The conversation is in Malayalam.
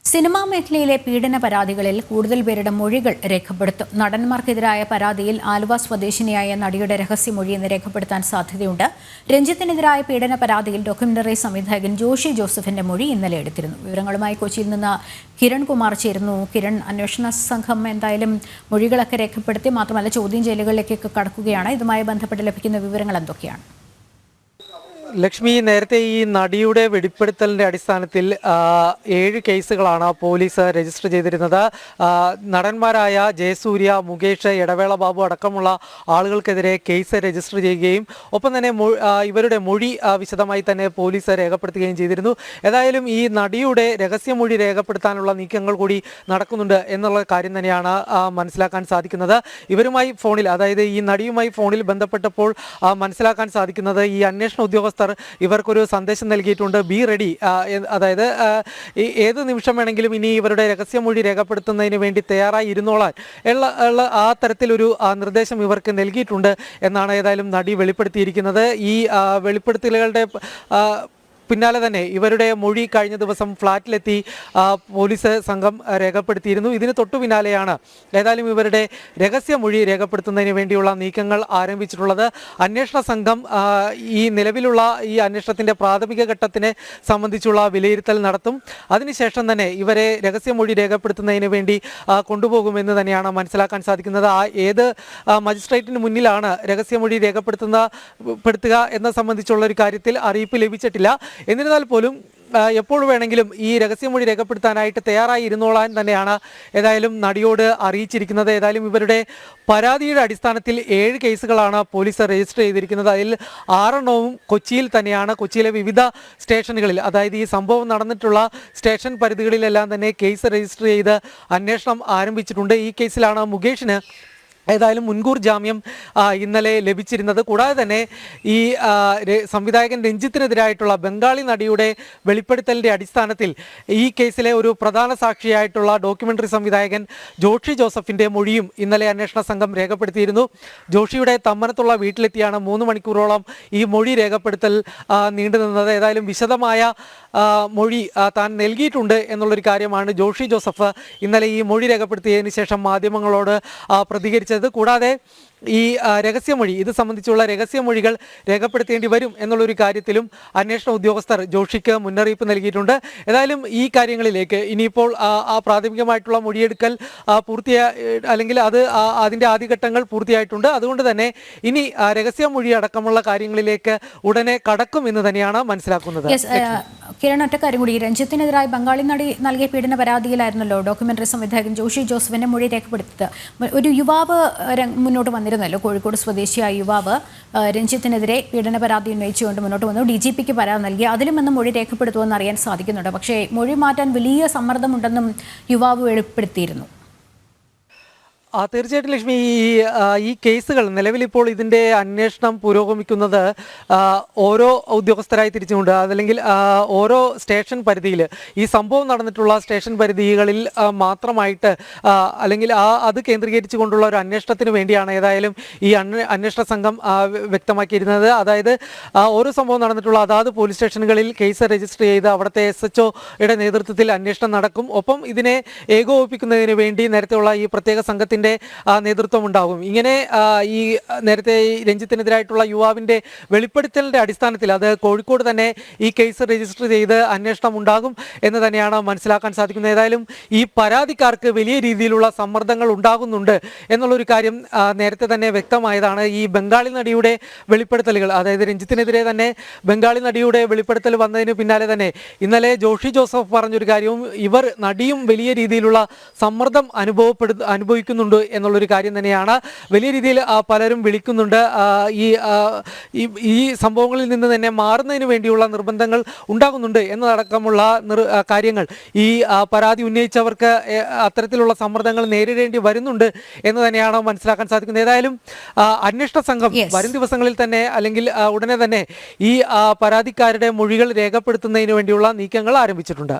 സിനിമാ മേഖലയിലെ പീഡന പരാതികളിൽ കൂടുതൽ പേരുടെ മൊഴികൾ രേഖപ്പെടുത്തും. നടന്മാർക്കെതിരായ പരാതിയിൽ ആലുവ സ്വദേശിനിയായ നടിയുടെ രഹസ്യമൊഴി ഇന്ന് രേഖപ്പെടുത്താൻ സാധ്യതയുണ്ട്. രഞ്ജിത്തിനെതിരായ പീഡന പരാതിയിൽ ഡോക്യുമെന്ററി സംവിധായകൻ ജോഷി ജോസഫിന്റെ മൊഴി ഇന്നലെ എടുത്തിരുന്നു. വിവരങ്ങളുമായി കൊച്ചിയിൽ നിന്ന് കിരൺ കുമാർ ചേരുന്നു. കിരൺ, അന്വേഷണ സംഘം എന്തായാലും മൊഴികളൊക്കെ രേഖപ്പെടുത്തി, മാത്രമല്ല ചോദ്യം ചെയ്യലുകളിലേക്കൊക്കെ കടക്കുകയാണ്. ഇതുമായി ബന്ധപ്പെട്ട് ലഭിക്കുന്ന വിവരങ്ങൾ എന്തൊക്കെയാണ്? ലക്ഷ്മി, നേരത്തെ ഈ നടിയുടെ വെളിപ്പെടുത്തലിന്റെ അടിസ്ഥാനത്തിൽ 7 കേസുകളാണ് പോലീസ് രജിസ്റ്റർ ചെയ്തിരുന്നത്. നടന്മാരായ ജയസൂര്യ, മുകേഷ്, ഇടവേള ബാബു അടക്കമുള്ള ആളുകൾക്കെതിരെ കേസ് രജിസ്റ്റർ ചെയ്യുകയും ഒപ്പം തന്നെ ഇവരുടെ മൊഴി വിശദമായി തന്നെ പോലീസ് രേഖപ്പെടുത്തുകയും ചെയ്തിരുന്നു. ഏതായാലും ഈ നടിയുടെ രഹസ്യമൊഴി രേഖപ്പെടുത്താനുള്ള നീക്കങ്ങൾ കൂടി നടക്കുന്നുണ്ട് എന്നുള്ള കാര്യം തന്നെയാണ് മനസ്സിലാക്കാൻ സാധിക്കുന്നത്. ഇവരുമായി ഫോണിൽ, അതായത് ഈ നടിയുമായി ഫോണിൽ ബന്ധപ്പെട്ടപ്പോൾ മനസ്സിലാക്കാൻ സാധിക്കുന്നത് ഈ അന്വേഷണ ഉദ്യോഗസ്ഥർ ഇവർക്കൊരു സന്ദേശം നൽകിയിട്ടുണ്ട്. ബി റെഡി, അതായത് ഏത് നിമിഷം വേണമെങ്കിലും ഇനി ഇവരുടെ രഹസ്യമൊഴി രേഖപ്പെടുത്തുന്നതിന് വേണ്ടി തയ്യാറായി ഇരുന്നോളാൻ ഉള്ള ആ തരത്തിലൊരു നിർദ്ദേശം ഇവർക്ക് നൽകിയിട്ടുണ്ട് എന്നാണ് ഏതായാലും നടി വെളിപ്പെടുത്തിയിരിക്കുന്നത്. ഈ വെളിപ്പെടുത്തലുകളുടെ പിന്നാലെ തന്നെ ഇവരുടെ മൊഴി കഴിഞ്ഞ ദിവസം ഫ്ളാറ്റിലെത്തി പോലീസ് സംഘം രേഖപ്പെടുത്തിയിരുന്നു. ഇതിന് തൊട്ടു പിന്നാലെയാണ് ഏതായാലും ഇവരുടെ രഹസ്യമൊഴി രേഖപ്പെടുത്തുന്നതിന് വേണ്ടിയുള്ള നീക്കങ്ങൾ ആരംഭിച്ചിട്ടുള്ളത്. അന്വേഷണ സംഘം ഈ നിലവിലുള്ള ഈ അന്വേഷണത്തിൻ്റെ പ്രാഥമിക ഘട്ടത്തിനെ സംബന്ധിച്ചുള്ള വിലയിരുത്തൽ നടത്തും. അതിനുശേഷം തന്നെ ഇവരെ രഹസ്യമൊഴി രേഖപ്പെടുത്തുന്നതിന് വേണ്ടി കൊണ്ടുപോകുമെന്ന് തന്നെയാണ് മനസ്സിലാക്കാൻ സാധിക്കുന്നത്. ഏത് മജിസ്ട്രേറ്റിന് മുന്നിലാണ് രഹസ്യമൊഴി രേഖപ്പെടുത്തുക എന്ന സംബന്ധിച്ചുള്ള ഒരു കാര്യത്തിൽ അറിയിപ്പ് ലഭിച്ചിട്ടില്ല. എന്നിരുന്നാൽ പോലും എപ്പോൾ വേണമെങ്കിലും ഈ രഹസ്യമൊഴി രേഖപ്പെടുത്താനായിട്ട് തയ്യാറായി ഇരുന്നോളാൻ തന്നെയാണ് ഏതായാലും നടിയോട് അറിയിച്ചിരിക്കുന്നത്. ഏതായാലും ഇവരുടെ പരാതിയുടെ അടിസ്ഥാനത്തിൽ 7 കേസുകളാണ് പോലീസ് രജിസ്റ്റർ ചെയ്തിരിക്കുന്നത്. അതിൽ 6 എണ്ണവും കൊച്ചിയിൽ തന്നെയാണ്. കൊച്ചിയിലെ വിവിധ സ്റ്റേഷനുകളിൽ, അതായത് ഈ സംഭവം നടന്നിട്ടുള്ള സ്റ്റേഷൻ പരിധികളിലെല്ലാം തന്നെ കേസ് രജിസ്റ്റർ ചെയ്ത് അന്വേഷണം ആരംഭിച്ചിട്ടുണ്ട്. ഈ കേസിലാണ് മുകേഷിന് ഏതായാലും മുൻകൂർ ജാമ്യം ഇന്നലെ ലഭിച്ചിരുന്നത്. കൂടാതെ തന്നെ ഈ സംവിധായകൻ രഞ്ജിത്തിനെതിരായിട്ടുള്ള ബംഗാളി നടിയുടെ വെളിപ്പെടുത്തലിൻ്റെ അടിസ്ഥാനത്തിൽ ഈ കേസിലെ ഒരു പ്രധാന സാക്ഷിയായിട്ടുള്ള ഡോക്യുമെൻ്ററി സംവിധായകൻ ജോഷി ജോസഫിൻ്റെ മൊഴിയും ഇന്നലെ അന്വേഷണ സംഘം രേഖപ്പെടുത്തിയിരുന്നു. ജോഷിയുടെ തമ്മനത്തുള്ള വീട്ടിലെത്തിയാണ് 3 മണിക്കൂറോളം ഈ മൊഴി രേഖപ്പെടുത്തൽ നീണ്ടുനിന്നത്. ഏതായാലും വിശദമായ മൊഴി താൻ നൽകിയിട്ടുണ്ട് എന്നുള്ളൊരു കാര്യമാണ് ജോഷി ജോസഫ് ഇന്നലെ ഈ മൊഴി രേഖപ്പെടുത്തിയതിന് ശേഷം മാധ്യമങ്ങളോട് പ്രതികരിച്ചത്. കൂടാതെ ഈ രഹസ്യമൊഴി, ഇത് സംബന്ധിച്ചുള്ള രഹസ്യമൊഴികൾ രേഖപ്പെടുത്തേണ്ടി വരും എന്നുള്ളൊരു കാര്യത്തിലും അന്വേഷണ ഉദ്യോഗസ്ഥർ ജോഷിക്ക് മുന്നറിയിപ്പ് നൽകിയിട്ടുണ്ട്. ഏതായാലും ഈ കാര്യങ്ങളിലേക്ക് ഇനിയിപ്പോൾ പ്രാഥമികമായിട്ടുള്ള മൊഴിയെടുക്കൽ അല്ലെങ്കിൽ അതിൻ്റെ ആദ്യഘട്ടങ്ങൾ പൂർത്തിയായിട്ടുണ്ട്. അതുകൊണ്ട് തന്നെ ഇനി രഹസ്യമൊഴി അടക്കമുള്ള കാര്യങ്ങളിലേക്ക് ഉടനെ കടക്കും എന്ന് തന്നെയാണ് മനസ്സിലാക്കുന്നത്. കിരൺ, ഒറ്റ കാര്യം കൂടി, രഞ്ജിത്തിനെതിരായി ബംഗാളി നടി നൽകിയ പീഡന പരാതിയിലായിരുന്നല്ലോ ഡോക്യുമെന്ററി സംവിധായകൻ ജോഷി ജോസഫിന്റെ മൊഴി രേഖപ്പെടുത്തിയത്. ഒരു യുവാവ് മുന്നോട്ട് വന്നിരുന്നല്ലോ, കോഴിക്കോട് സ്വദേശിയായ യുവാവ് രഞ്ജിത്തിനെതിരെ പീഡന പരാതി ഉന്നയിച്ചുകൊണ്ട് മുന്നോട്ട് വന്നു. DGPക്ക് പരാതി നൽകി. അതിലും ഇന്ന് മൊഴി രേഖപ്പെടുത്തുമെന്ന് അറിയാൻ സാധിക്കുന്നുണ്ട്. പക്ഷേ മൊഴി മാറ്റാൻ വലിയ സമ്മർദ്ദമുണ്ടെന്നും യുവാവ് വെളിപ്പെടുത്തിയിരുന്നു. തീർച്ചയായിട്ടും ലക്ഷ്മി, ഈ കേസുകൾ നിലവിലിപ്പോൾ ഇതിൻ്റെ അന്വേഷണം പുരോഗമിക്കുന്നത് ഓരോ ഉദ്യോഗസ്ഥരായി തിരിച്ചുകൊണ്ട്, അതല്ലെങ്കിൽ ഓരോ സ്റ്റേഷൻ പരിധിയിൽ, ഈ സംഭവം നടന്നിട്ടുള്ള സ്റ്റേഷൻ പരിധികളിൽ മാത്രമായിട്ട് അല്ലെങ്കിൽ അത് കേന്ദ്രീകരിച്ചുകൊണ്ടുള്ള ഒരു അന്വേഷണത്തിന് വേണ്ടിയാണ് ഏതായാലും ഈ അന്വേഷണ സംഘം വ്യക്തമാക്കിയിരുന്നത്. അതായത് ഓരോ സംഭവം നടന്നിട്ടുള്ള അതാത് പോലീസ് സ്റ്റേഷനുകളിൽ കേസ് രജിസ്റ്റർ ചെയ്ത് അവിടുത്തെ SHOയുടെ നേതൃത്വത്തിൽ അന്വേഷണം നടക്കും. ഒപ്പം ഇതിനെ ഏകോപിപ്പിക്കുന്നതിന് വേണ്ടി നേരത്തെയുള്ള ഈ പ്രത്യേക സംഘത്തിൻ്റെ നേതൃത്വം ഉണ്ടാകും. ഇങ്ങനെ ഈ നേരത്തെ രഞ്ജിത്തിനെതിരായിട്ടുള്ള യുവാവിൻ്റെ വെളിപ്പെടുത്തലിൻ്റെ അടിസ്ഥാനത്തിൽ അത് കോഴിക്കോട് തന്നെ ഈ കേസ് രജിസ്റ്റർ ചെയ്ത് അന്വേഷണം ഉണ്ടാകും എന്ന് തന്നെയാണ് മനസ്സിലാക്കാൻ സാധിക്കുന്നത്. ഏതായാലും ഈ പരാതിക്കാർക്ക് വലിയ രീതിയിലുള്ള സമ്മർദ്ദങ്ങൾ ഉണ്ടാകുന്നുണ്ട് എന്നുള്ളൊരു കാര്യം നേരത്തെ തന്നെ വ്യക്തമായതാണ്. ഈ ബംഗാളി നടിയുടെ വെളിപ്പെടുത്തലുകൾ, അതായത് രഞ്ജിത്തിനെതിരെ തന്നെ ബംഗാളി നടിയുടെ വെളിപ്പെടുത്തൽ വന്നതിന് പിന്നാലെ തന്നെ ഇന്നലെ ജോഷി ജോസഫ് പറഞ്ഞൊരു കാര്യവും, നടിയും വലിയ രീതിയിലുള്ള സമ്മർദ്ദം അനുഭവിക്കുന്നുണ്ട് എന്നുള്ളൊരു കാര്യം തന്നെയാണ്. വലിയ രീതിയിൽ പലരും വിളിക്കുന്നുണ്ട്. ഈ സംഭവങ്ങളിൽ നിന്ന് തന്നെ മാറുന്നതിന് വേണ്ടിയുള്ള നിർബന്ധങ്ങൾ ഉണ്ടാകുന്നുണ്ട് എന്നതടക്കമുള്ള കാര്യങ്ങൾ ഈ പരാതി ഉന്നയിച്ചവർക്ക് അത്തരത്തിലുള്ള സമ്മർദ്ദങ്ങൾ നേരിടേണ്ടി വരുന്നുണ്ട് എന്ന് തന്നെയാണ് മനസ്സിലാക്കാൻ സാധിക്കുന്നത്. ഏതായാലും അന്വേഷണ സംഘം വരും ദിവസങ്ങളിൽ തന്നെ, അല്ലെങ്കിൽ ഉടനെ തന്നെ ഈ പരാതിക്കാരുടെ മൊഴികൾ രേഖപ്പെടുത്തുന്നതിന് വേണ്ടിയുള്ള നീക്കങ്ങൾ ആരംഭിച്ചിട്ടുണ്ട്.